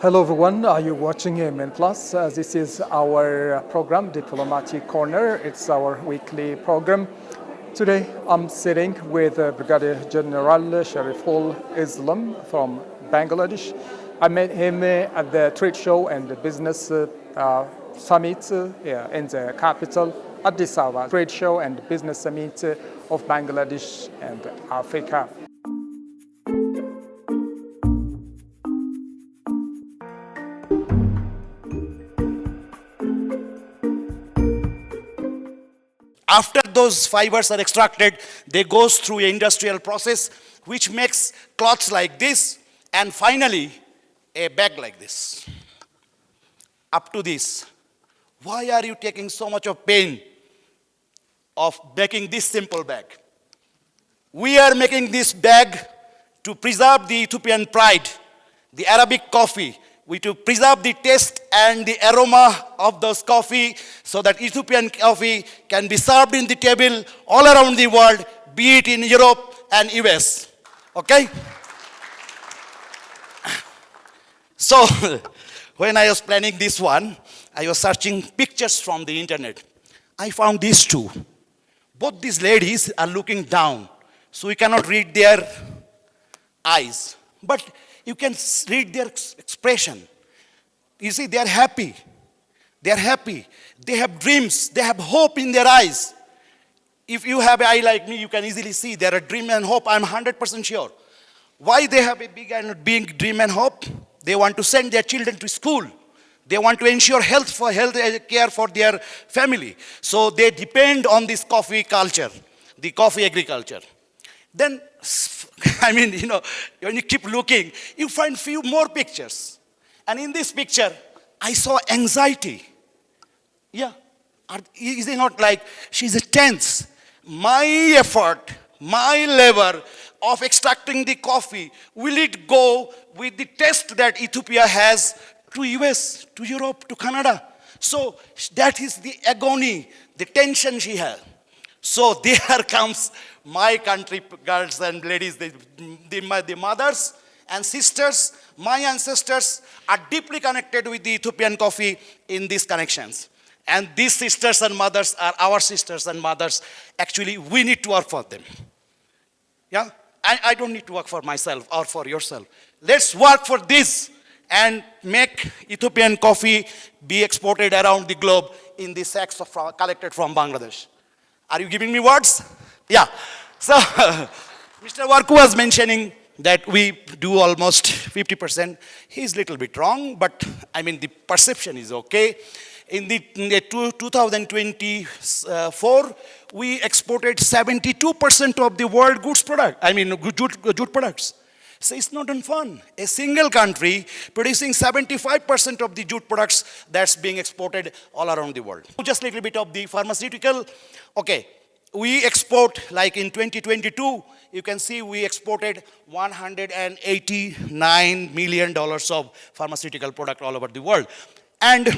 Hello everyone, are you watching AMN Plus? This is our program, Diplomatic Corner. It's our weekly program. Today I'm sitting with Brigadier General Shariful Islam from Bangladesh. I met him at the trade show and the business summit in the capital, Addis Ababa, trade show and business summit of Bangladesh and Africa. After those fibers are extracted, they goes through an industrial process which makes cloths like this and finally a bag like this. Up to this. Why are you taking so much of pain of making this simple bag? We are making this bag to preserve the Ethiopian pride, the Arabic coffee, to preserve the taste and the aroma of those coffee so that Ethiopian coffee can be served in the table all around the world, be it in Europe and US. Okay? So, when I was planning this one, I was searching pictures from the internet. I found these two. Both these ladies are looking down, so we cannot read their eyes. But you can read their expression. You see, they are happy. They are happy. They have dreams. They have hope in their eyes. If you have an eye like me, you can easily see there are dream and hope. I'm 100% sure. Why they have a big dream and hope? They want to send their children to school. They want to ensure health care for their family. So they depend on this coffee culture, the coffee agriculture. Then, I mean, when you keep looking, you find few more pictures. And in this picture, I saw anxiety. Yeah. Is it not like she's tense? My effort, my labor of extracting the coffee, will it go with the taste that Ethiopia has to US, to Europe, to Canada? So that is the agony, the tension she has. So there comes my country girls and ladies, the mothers and sisters, my ancestors are deeply connected with the Ethiopian coffee in these connections. And these sisters and mothers are our sisters and mothers. Actually, we need to work for them. Yeah? I don't need to work for myself or for yourself. Let's work for this and make Ethiopian coffee be exported around the globe in the sacks collected from Bangladesh. Are you giving me words? Yeah. So, Mr. Warku was mentioning that we do almost 50%. He's a little bit wrong, but I mean the perception is okay. In the 2024, we exported 72% of the world goods product. I mean jute products. So it's not fun. A single country producing 75% of the jute products that's being exported all around the world. Just a little bit of the pharmaceutical. Okay, we export, like in 2022, you can see we exported $189 million of pharmaceutical product all over the world. And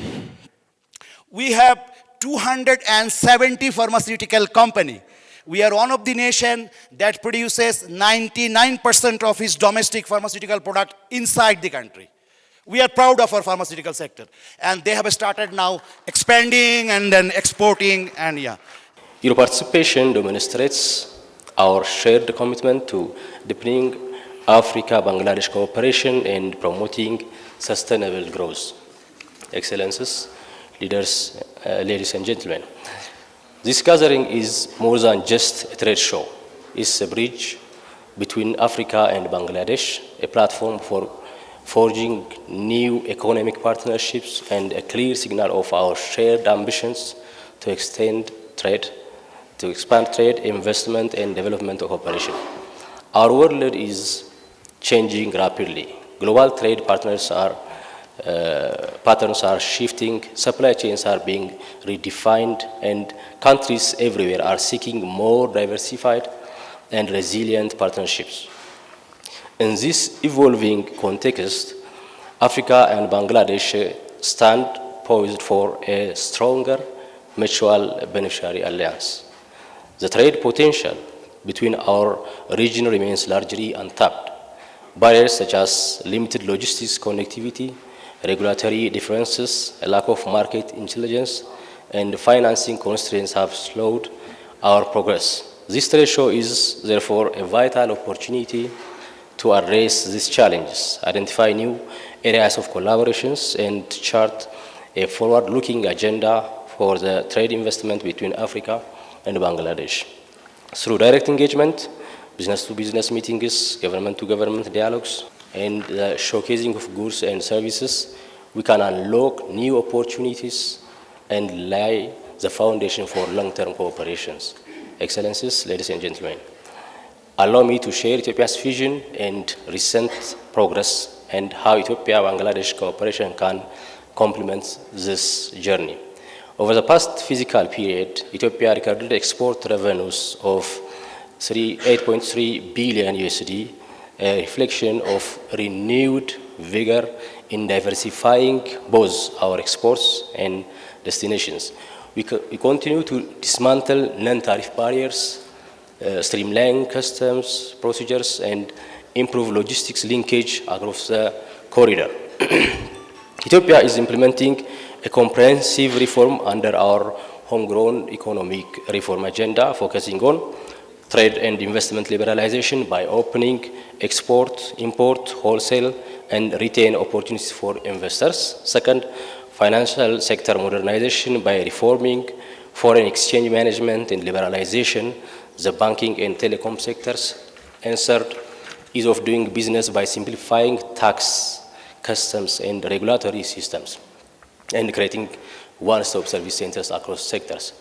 we have 270 pharmaceutical companies. We are one of the nation that produces 99% of its domestic pharmaceutical product inside the country. We are proud of our pharmaceutical sector. And they have started now expanding and then exporting and yeah. Your participation demonstrates our shared commitment to deepening Africa-Bangladesh cooperation and promoting sustainable growth. Excellencies, leaders, ladies and gentlemen, this gathering is more than just a trade show. It's a bridge between Africa and Bangladesh, a platform for forging new economic partnerships and a clear signal of our shared ambitions to expand trade, investment, and development cooperation. Our world is changing rapidly. Global trade patterns are shifting, supply chains are being redefined, and countries everywhere are seeking more diversified and resilient partnerships. In this evolving context, Africa and Bangladesh stand poised for a stronger mutual beneficiary alliance. The trade potential between our region remains largely untapped. Barriers such as limited logistics connectivity, regulatory differences, a lack of market intelligence, and financing constraints have slowed our progress. This ratio is therefore a vital opportunity to address these challenges, identify new areas of collaborations, and chart a forward-looking agenda for the trade investment between Africa and Bangladesh. Through direct engagement, business-to-business meetings, government-to-government dialogues, and the showcasing of goods and services, we can unlock new opportunities and lay the foundation for long-term cooperations. Excellencies, ladies and gentlemen, allow me to share Ethiopia's vision and recent progress and how Ethiopia-Bangladesh cooperation can complement this journey. Over the past fiscal period, Ethiopia recorded export revenues of 8.3 billion USD, a reflection of renewed vigor in diversifying both our exports and destinations. We continue to dismantle non-tariff barriers, streamline customs procedures, and improve logistics linkage across the corridor. Ethiopia is implementing a comprehensive reform under our homegrown economic reform agenda, focusing on trade and investment liberalization by opening export, import, wholesale, and retail opportunities for investors. Second, financial sector modernization by reforming foreign exchange management and liberalization, the banking and telecom sectors. And third, ease of doing business by simplifying tax, customs, and regulatory systems, and creating one-stop service centers across sectors.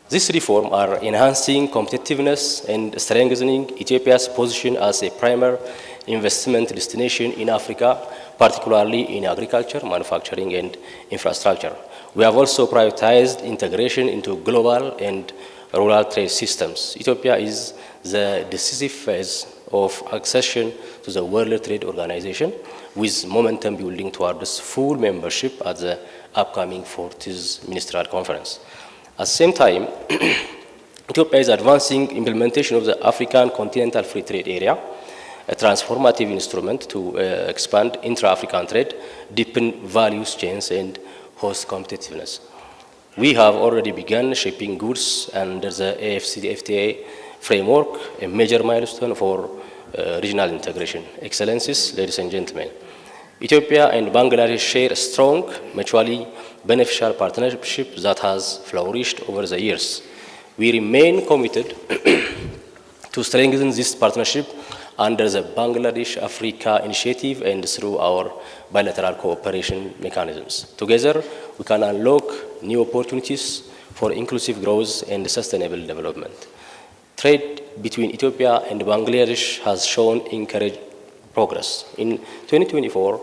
These reforms are enhancing competitiveness and strengthening Ethiopia's position as a primary investment destination in Africa, particularly in agriculture, manufacturing, and infrastructure. We have also prioritized integration into global and rural trade systems. Ethiopia is the decisive phase of accession to the World Trade Organization, with momentum building towards full membership at the upcoming 40th Ministerial Conference. At the same time, Ethiopia is advancing implementation of the African Continental Free Trade Area, a transformative instrument to expand intra-African trade, deepen value chains, and host competitiveness. We have already begun shipping goods under the AFCFTA framework, a major milestone for regional integration. Excellencies, ladies and gentlemen, Ethiopia and Bangladesh share a strong, mutually beneficial partnership that has flourished over the years. We remain committed to strengthen this partnership under the Bangladesh Africa Initiative and through our bilateral cooperation mechanisms. Together, we can unlock new opportunities for inclusive growth and sustainable development. Trade between Ethiopia and Bangladesh has shown encouraging progress. In 2024,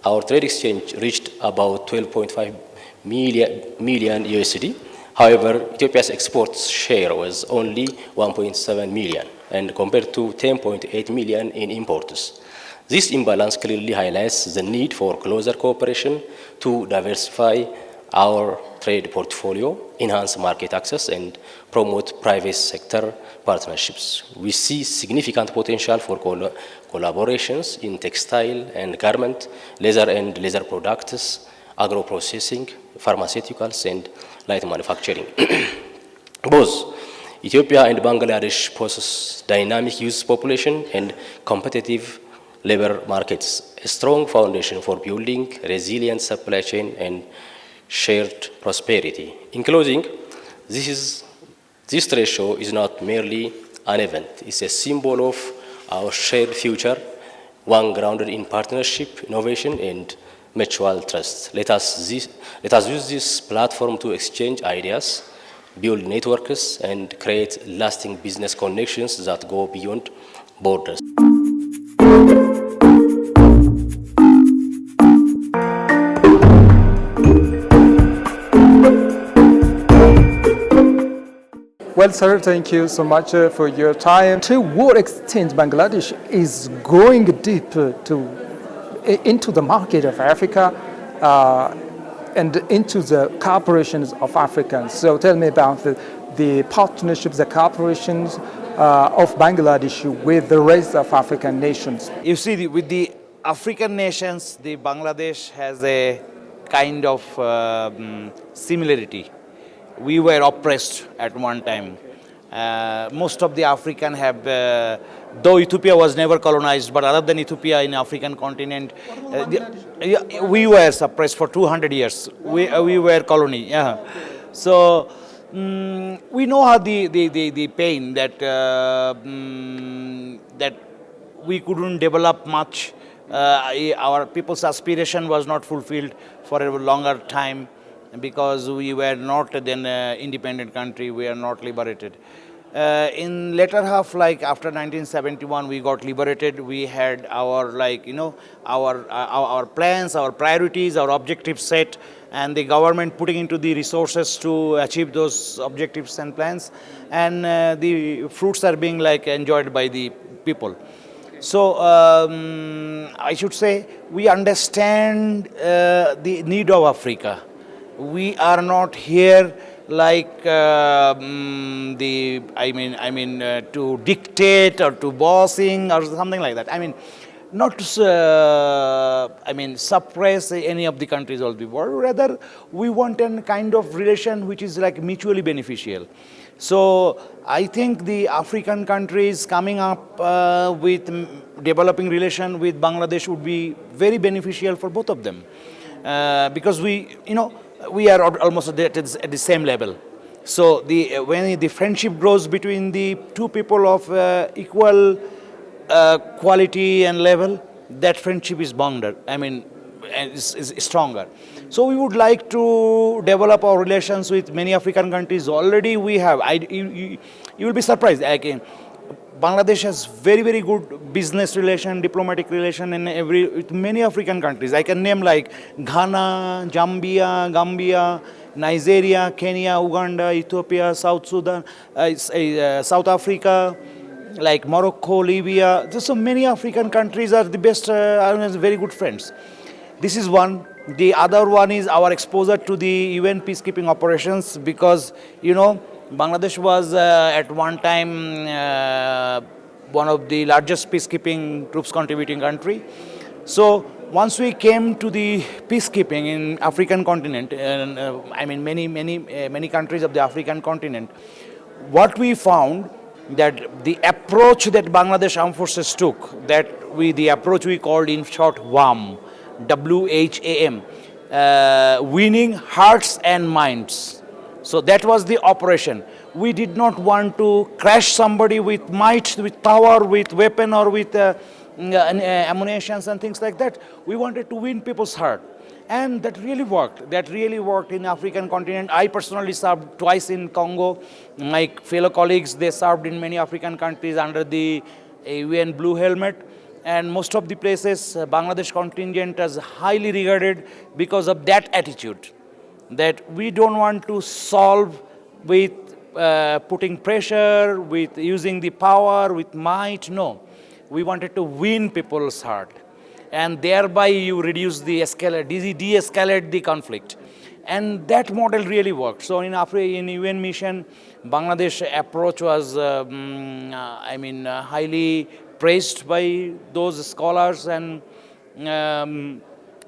our trade exchange reached about 12.5 million USD. However, Ethiopia's exports share was only 1.7 million, and compared to 10.8 million in imports. This imbalance clearly highlights the need for closer cooperation to diversify our trade portfolio, enhance market access, and promote private sector partnerships. We see significant potential for collaborations in textile and garment, leather and leather products, agro-processing, pharmaceuticals, and light manufacturing. Both Ethiopia and Bangladesh possess dynamic youth population and competitive labor markets, a strong foundation for building resilient supply chain and shared prosperity. In closing, this trade show is not merely an event. It's a symbol of our shared future, one grounded in partnership, innovation, and mutual trust. Let us use this platform to exchange ideas, build networks, and create lasting business connections that go beyond borders. Well, sir, thank you so much for your time. To what extent Bangladesh is going deep into the market of Africa and into the corporations of Africans? So tell me about the partnerships, the corporations of Bangladesh with the rest of African nations. You see, with the African nations, the Bangladesh has a kind of similarity. We were oppressed at one time. Most of the African have, though Ethiopia was never colonized, but other than Ethiopia in African continent, we were suppressed for 200 years. We were colony. Yeah. So we know how the pain that that we couldn't develop much. Our people's aspiration was not fulfilled for a longer time because we were not then independent country, we are not liberated. In later half, like after 1971, we got liberated. We had our our plans, our priorities, our objectives set, and the government putting into the resources to achieve those objectives and plans, and the fruits are being enjoyed by the people. So I should say we understand the need of Africa. We are not here to dictate or to bossing or something like that. I mean, not to suppress any of the countries of the world. Rather, we want a kind of relation which is mutually beneficial. So I think the African countries coming up with developing relation with Bangladesh would be very beneficial for both of them, because we are almost at the same level. So when the friendship grows between the two people of equal quality and level, that friendship is bonded. I mean, is stronger. So we would like to develop our relations with many African countries. Already we have. You will be surprised. Bangladesh has very, very good business relation, diplomatic relation with many African countries. I can name like Ghana, Zambia, Gambia, Nigeria, Kenya, Uganda, Ethiopia, South Sudan, South Africa, like Morocco, Libya. There's so many African countries are the best, are very good friends. This is one. The other one is our exposure to the UN peacekeeping operations, because, Bangladesh was at one time one of the largest peacekeeping troops contributing country. So once we came to the peacekeeping in African continent, and many countries of the African continent, what we found that the approach that Bangladesh Armed Forces took, the approach we called in short WHAM, WHAM, winning hearts and minds. So that was the operation. We did not want to crash somebody with might, with power, with weapon, or with ammunitions and things like that. We wanted to win people's heart. And that really worked. That really worked in African continent. I personally served twice in Congo. My fellow colleagues, they served in many African countries under the UN Blue Helmet. And most of the places, Bangladesh contingent is highly regarded because of that attitude, that we don't want to solve with putting pressure, with using the power, with might. No, we wanted to win people's heart, and thereby you reduce the de-escalate the conflict, and that model really worked. So in UN mission, Bangladesh approach was highly praised by those scholars and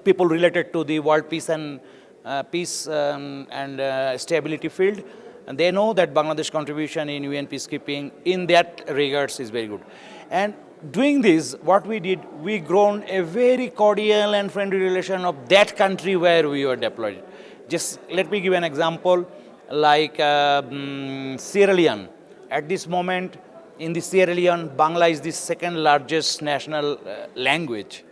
people related to the world peace and stability field. And they know that Bangladesh contribution in UN peacekeeping in that regards is very good. And doing this, what we did, we grown a very cordial and friendly relation of that country where we were deployed. Just let me give an example, like Sierra Leone. At this moment, in the Sierra Leone, Bangla is the second largest national language,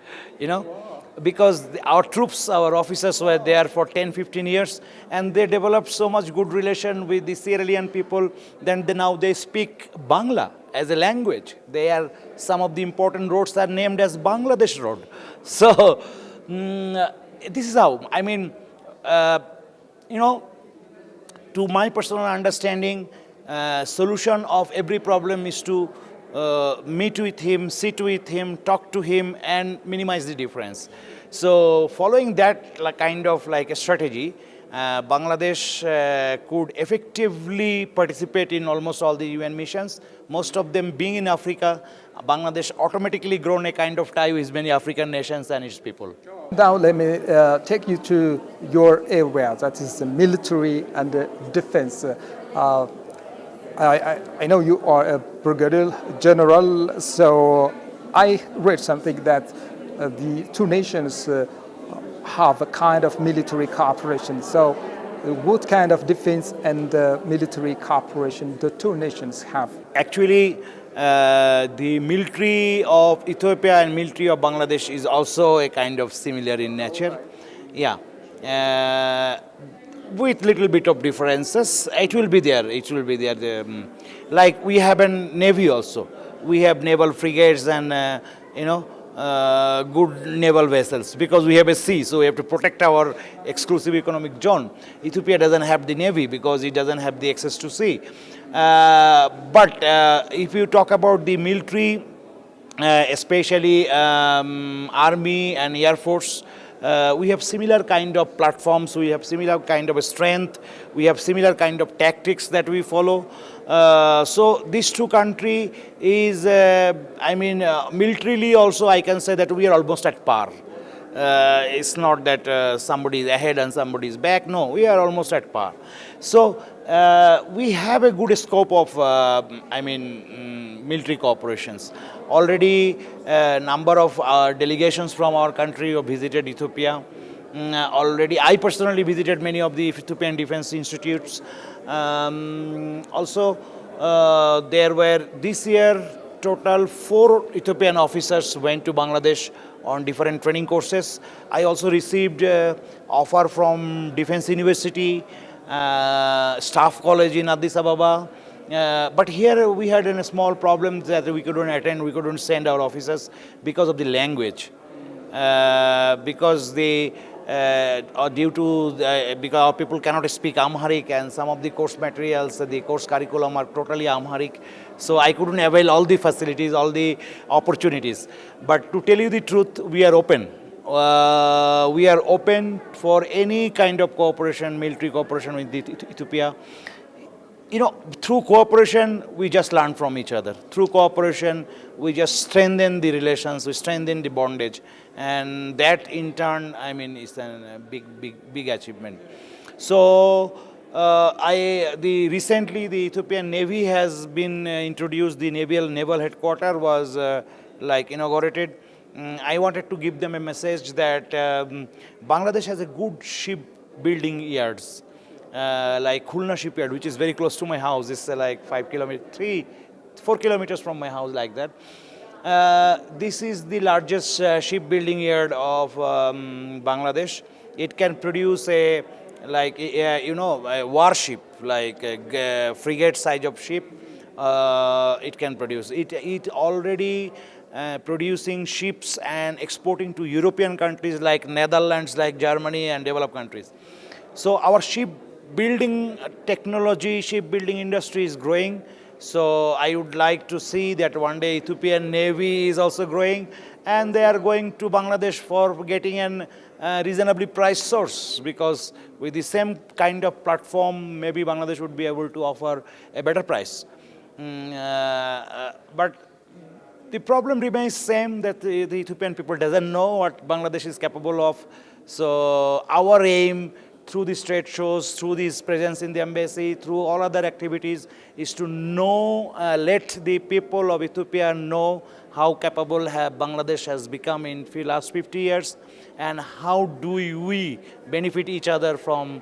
because our troops, our officers were there for 10, 15 years, and they developed so much good relation with the Sierra Leone people, then now they speak Bangla as a language. Some of the important roads are named as Bangladesh Road. So, this is how, to my personal understanding, solution of every problem is to meet with him, sit with him, talk to him, and minimize the difference. So following that kind of a strategy, Bangladesh could effectively participate in almost all the UN missions, most of them being in Africa. Bangladesh automatically grown a kind of tie with many African nations and its people. Now let me take you to your area, that is the military and defense. I know you are a brigadier general, so I read something that the two nations have a kind of military cooperation. So what kind of defense and military cooperation the two nations have? Actually, the military of Ethiopia and military of Bangladesh is also a kind of similar in nature. Yeah. With little bit of differences, it will be there. It will be there. Like we have a navy also. We have naval frigates and good naval vessels because we have a sea, so we have to protect our exclusive economic zone. Ethiopia doesn't have the navy because it doesn't have the access to sea. But if you talk about the military, especially army and air force, we have similar kind of platforms, we have similar kind of strength, we have similar kind of tactics that we follow. So these two countries is, militarily also I can say that we are almost at par. It's not that somebody is ahead and somebody is back. No, we are almost at par. So we have a good scope of, military cooperations. Already a number of delegations from our country have visited Ethiopia. Already I personally visited many of the Ethiopian defense institutes. Also, there were this year total 4 Ethiopian officers went to Bangladesh on different training courses. I also received offer from Defense University, Staff College in Addis Ababa. But here we had a small problem that we couldn't attend, we couldn't send our officers because of the language. Because the because people cannot speak Amharic and some of the course materials, the course curriculum are totally Amharic. So I couldn't avail all the facilities, all the opportunities. But to tell you the truth, we are open. We are open for any kind of cooperation, military cooperation with Ethiopia. Through cooperation, we just learn from each other. Through cooperation, we just strengthen the relations, we strengthen the bondage. And that in turn, is a big achievement. So, recently the Ethiopian Navy has been introduced, the naval headquarters was inaugurated. I wanted to give them a message that Bangladesh has a good shipbuilding yards. Like Khulna shipyard, which is very close to my house. It's 4 kilometers from my house, like that. This is the largest shipbuilding yard of Bangladesh. It can produce a warship, like a frigate size of ship. It can produce. It already producing ships and exporting to European countries like Netherlands, like Germany and developed countries. So our shipbuilding technology, shipbuilding industry is growing. So I would like to see that one day Ethiopian Navy is also growing and they are going to Bangladesh for getting an reasonably priced source, because with the same kind of platform, maybe Bangladesh would be able to offer a better price. But the problem remains same, that the Ethiopian people doesn't know what Bangladesh is capable of. So our aim through these trade shows, through this presence in the embassy, through all other activities, is to know, let the people of Ethiopia know how capable Bangladesh has become in the last 50 years, and how do we benefit each other from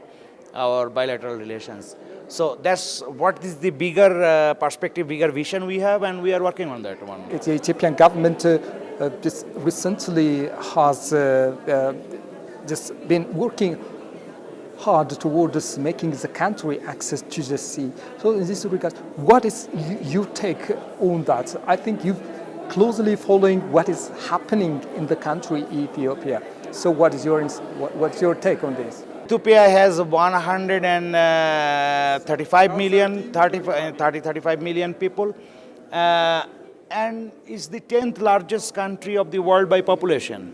our bilateral relations. So that's what is the bigger perspective, bigger vision we have, and we are working on that one. The Ethiopian government just recently has just been working hard towards making the country access to the sea. So in this regard, what is your take on that? I think you're closely following what is happening in the country Ethiopia. So what's your take on this? Ethiopia has 135 million people and is the 10th largest country of the world by population,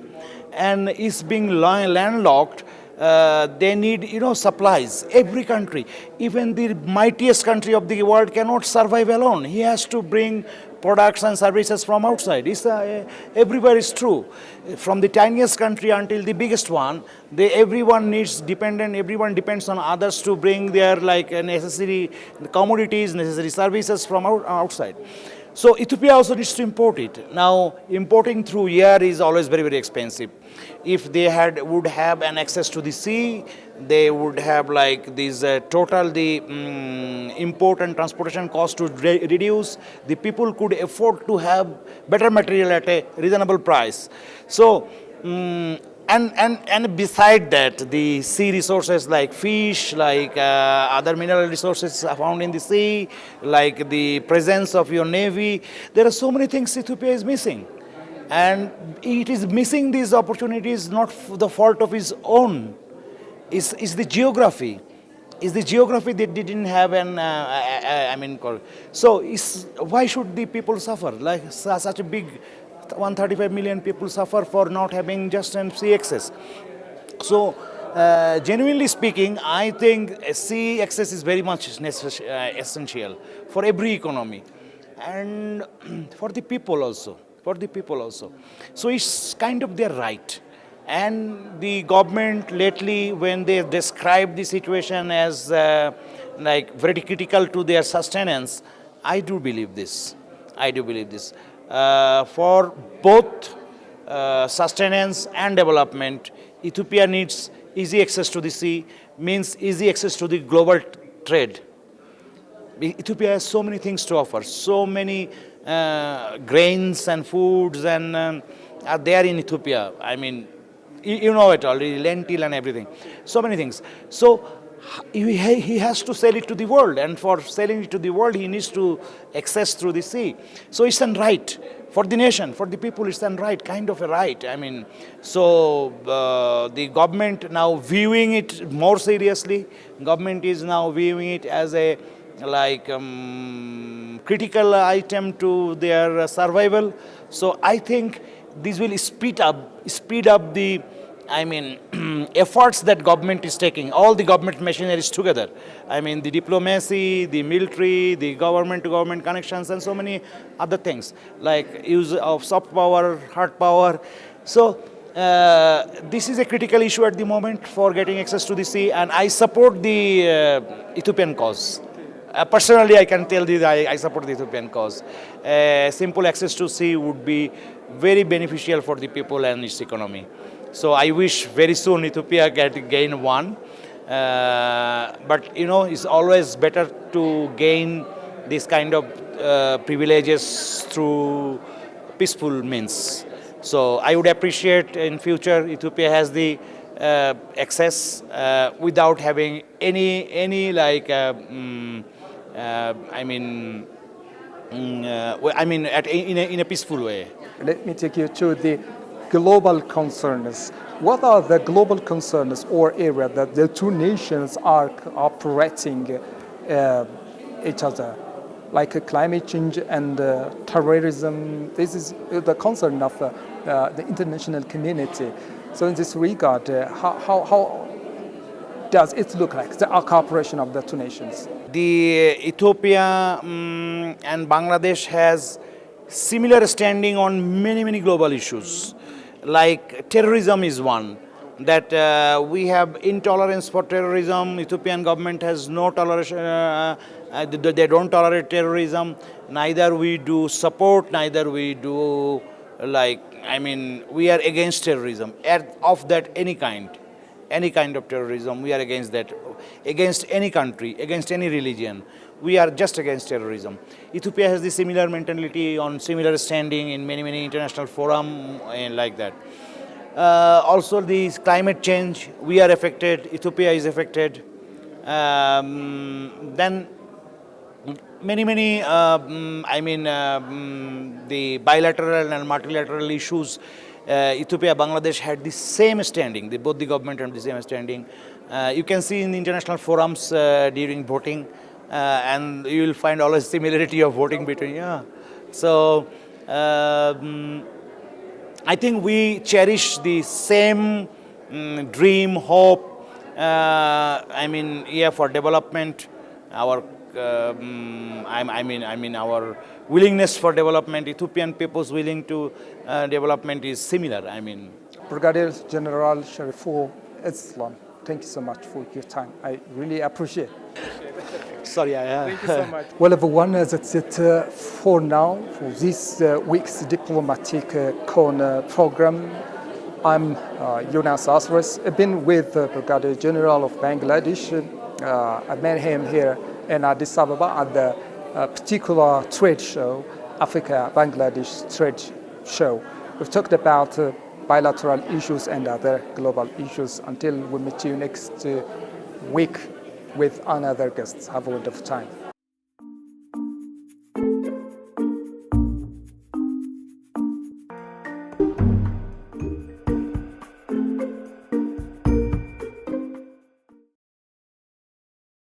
and is being landlocked they need, supplies. Every country, even the mightiest country of the world cannot survive alone. He has to bring products and services from outside. Everywhere is true. From the tiniest country until the biggest one, everyone depends on others to bring their necessary commodities, necessary services from outside. So Ethiopia also needs to import it. Now, importing through air is always very, very expensive. If they would have an access to the sea, they would have import and transportation cost to reduce. The people could afford to have better material at a reasonable price. So, and beside that, the sea resources like fish, other mineral resources are found in the sea, like the presence of your navy, there are so many things Ethiopia is missing. And it is missing these opportunities not the fault of its own. Is the geography. Is the geography that didn't have so why should the people suffer? Like such a big 135 million people suffer for not having just and sea access. So, genuinely speaking, I think sea access is very much essential for every economy and for the people also. So it's kind of their right. And the government lately, when they describe the situation as very critical to their sustenance, I do believe this. For both sustenance and development, Ethiopia needs easy access to the sea, means easy access to the global trade. Ethiopia has so many things to offer, so many grains and foods and are there in Ethiopia. I mean, you know it already, lentil and everything, so many things. So he has to sell it to the world, and for selling it to the world, he needs to access through the sea. So it's a right for the nation, for the people. It's a right, kind of a right. I mean, so the government now viewing it more seriously. Government is now viewing it as a critical item to their survival. So I think this will speed up the efforts that government is taking, all the government machineries together. I mean, the diplomacy, the military, the government-to-government connections, and so many other things, like use of soft power, hard power. So this is a critical issue at the moment for getting access to the sea, and I support the Ethiopian cause. Personally, I can tell you that I support the Ethiopian cause. Simple access to sea would be very beneficial for the people and its economy. So I wish very soon Ethiopia gain one. But it's always better to gain this kind of privileges through peaceful means. So I would appreciate in future Ethiopia has the access without having any in a peaceful way. Let me take you to the global concerns. What are the global concerns or area that the two nations are cooperating each other, like climate change and terrorism? This is the concern of the international community. So in this regard, how does it look like, the cooperation of the two nations? The Ethiopia and Bangladesh has similar standing on many global issues. Like terrorism is one, that we have intolerance for terrorism. Ethiopian government has no toleration, they don't tolerate terrorism. Neither we do support, neither we do we are against terrorism, of that any kind of terrorism, we are against that, against any country, against any religion. We are just against terrorism. Ethiopia has the similar mentality on similar standing in many international forums and like that. Also the climate change, we are affected, Ethiopia is affected. Then the bilateral and multilateral issues, Ethiopia, Bangladesh had the same standing. Both the government had the same standing. You can see in the international forums during voting, and you will find always similarity of voting between. So I think we cherish the same dream, hope, for development, our our willingness for development, Ethiopian people's willing to development is similar. Brigadier General Shariful Islam, thank you so much for your time. I really appreciate it. Sorry, Thank you so much. Well, everyone, that's it for now for this week's Diplomatic Corner program. I'm Jonas Asres. I've been with the Brigadier General of Bangladesh. I met him here in Addis Ababa at the particular trade show, Africa-Bangladesh Trade Show. We've talked about bilateral issues and other global issues. Until we meet you next week with another guest. Have a wonderful time.